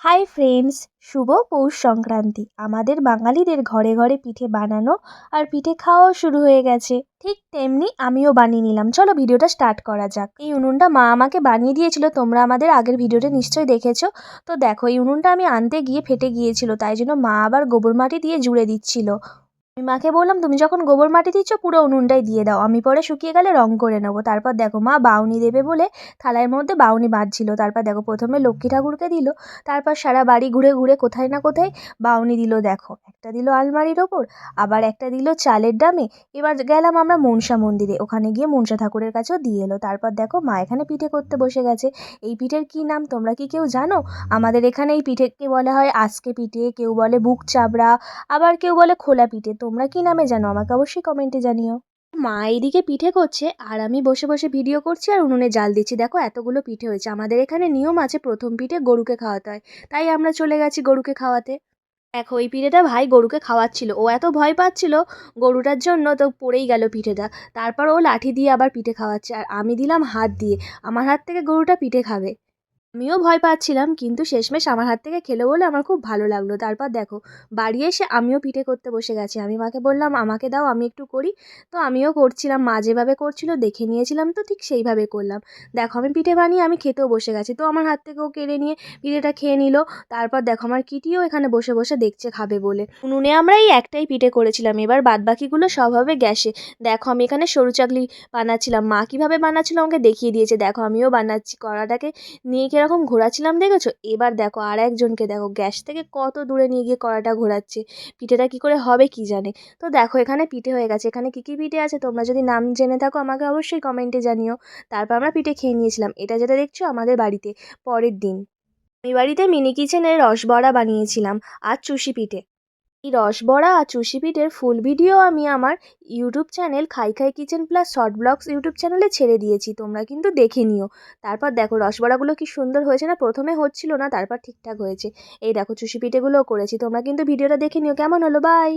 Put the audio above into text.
Hi friends, শুভ পৌষ সংক্রান্তি। আমাদের বাঙালিদের ঘরে ঘরে পিঠে বানানো আর পিঠে খাওয়াও শুরু হয়ে গেছে। ঠিক তেমনি আমিও বানিয়ে নিলাম। চলো ভিডিওটা স্টার্ট করা যাক। এই উনুনটা মা আমাকে বানিয়ে দিয়েছিল, তোমরা আমাদের আগের ভিডিওটা নিশ্চয়ই দেখেছো। তো দেখো, এই উনুনটা আমি আনতে গিয়ে ফেটে গিয়েছিল, তাই জন্য মা আবার গোবর মাটি দিয়ে জুড়ে দিচ্ছিল। আমি মাকে বললাম, তুমি যখন গোবর মাটি দিচ্ছ পুরো উনুনটাই দিয়ে দাও, আমি পরে শুকিয়ে গেলে রং করে নেবো। তারপর দেখো মা বাউনি দেবে বলে থালার মধ্যে বাউনি বাঁধছিল। তারপর দেখো প্রথমে লক্ষ্মী ঠাকুরকে দিল, তারপর সারা বাড়ি ঘুরে ঘুরে কোথায় না কোথায় বাউনি দিল। দেখো, একটা দিল আলমারির ওপর, আবার একটা দিল চালের ডামে। এবার গেলাম আমরা মনসা মন্দিরে, ওখানে গিয়ে মনসা ঠাকুরের কাছেও দিয়ে এলো। তারপর দেখো মা এখানে পিঠে করতে বসে গেছে। এই পিঠের কি নাম তোমরা কি কেউ জানো? আমাদের এখানে এই পিঠেকে বলা হয় আজকে পিঠে, কেউ বলে বুক চাপড়া, আবার কেউ বলে খোলা পিঠে। তোমরা কি নামে জানো আমাকে অবশ্যই কমেন্টে জানিও। মা এইদিকে পিঠে করছে আর আমি বসে বসে ভিডিও করছি আর উনুনে জাল দিচ্ছি। দেখো এতগুলো পিঠে হয়েছে। আমাদের এখানে নিয়ম আছে, প্রথম পিঠে গরুকে খাওয়াতে হয়, তাই আমরা চলে গেছি গরুকে খাওয়াতে। দেখো এই পিঠেটা ভাই গরুকে খাওয়াচ্ছিল, ও এত ভয় পাচ্ছিল গরুটার জন্য, তো পড়েই গেল পিঠেটা। তারপর ও লাঠি দিয়ে আবার পিঠে খাওয়াচ্ছে আর আমি দিলাম হাত দিয়ে, আমার হাত থেকে গরুটা পিঠে খাবে। আমিও ভয় পাচ্ছিলাম, কিন্তু শেষমেশ আমার হাত থেকে খেলো বলে আমার খুব ভালো লাগলো। তারপর দেখো বাড়ি এসে আমিও পিঠে করতে বসে গেছি। আমি মাকে বললাম আমাকে দাও, আমি একটু করি। তো আমিও করছিলাম, মা যেভাবে করছিল দেখে নিয়েছিলাম, তো ঠিক সেইভাবে করলাম। দেখো আমি পিঠে বানিয়ে আমি খেতেও বসে গেছি, তো আমার হাত থেকেও কেড়ে নিয়ে পিঠেটা খেয়ে নিল। তারপর দেখো আমার কিটিও এখানে বসে বসে দেখছে খাবে বলে। উনুনে আমরা এই একটাই পিঠে করেছিলাম, এবার বাদবাকিগুলো সব হবে গ্যাসে। দেখো আমি এখানে সরু চাকলি বানাচ্ছিলাম, মা কীভাবে বানাচ্ছিল আমাকে দেখিয়ে দিয়েছে। দেখো আমিও বানাচ্ছি, কড়াটাকে নিয়ে কিরকম ঘোরাচ্ছিলাম দেখেছো। এবার দেখো আর একজনকে দেখো গ্যাস থেকে কত দূরে নিয়ে গিয়ে কড়াটা ঘোরাচ্ছে, পিঠেটা কি করে হবে কি জানে। তো দেখো এখানে পিঠে হয়ে গেছে। এখানে কী কী পিঠে আছে তোমরা যদি নাম জেনে থাকো আমাকে অবশ্যই কমেন্টে জানিও। তারপর আমরা পিঠে খেয়ে নিয়েছিলাম। এটা যেটা দেখছো আমাদের বাড়িতে পরের দিন আমি বাড়িতে মিনি কিচেনের রসবড়া বানিয়েছিলাম আর চুষি পিঠে। এই রসবড়া আর চুষি পিঠের ফুল ভিডিও আমি আমার YouTube channel Khai Khai kitchen plus short vlogs YouTube চ্যানেলে ছেড়ে দিয়েছি, তোমরা কিন্তু দেখে নিও। তারপর দেখো রসবড়াগুলো কি সুন্দর হয়েছে না, প্রথমে হচ্ছিল না তারপর ঠিকঠাক হয়েছে। এই দেখো চুষি পিঠেগুলোও করেছি, তোমরা কিন্তু ভিডিওটা দেখে নিও। কেমন হলো? বাই।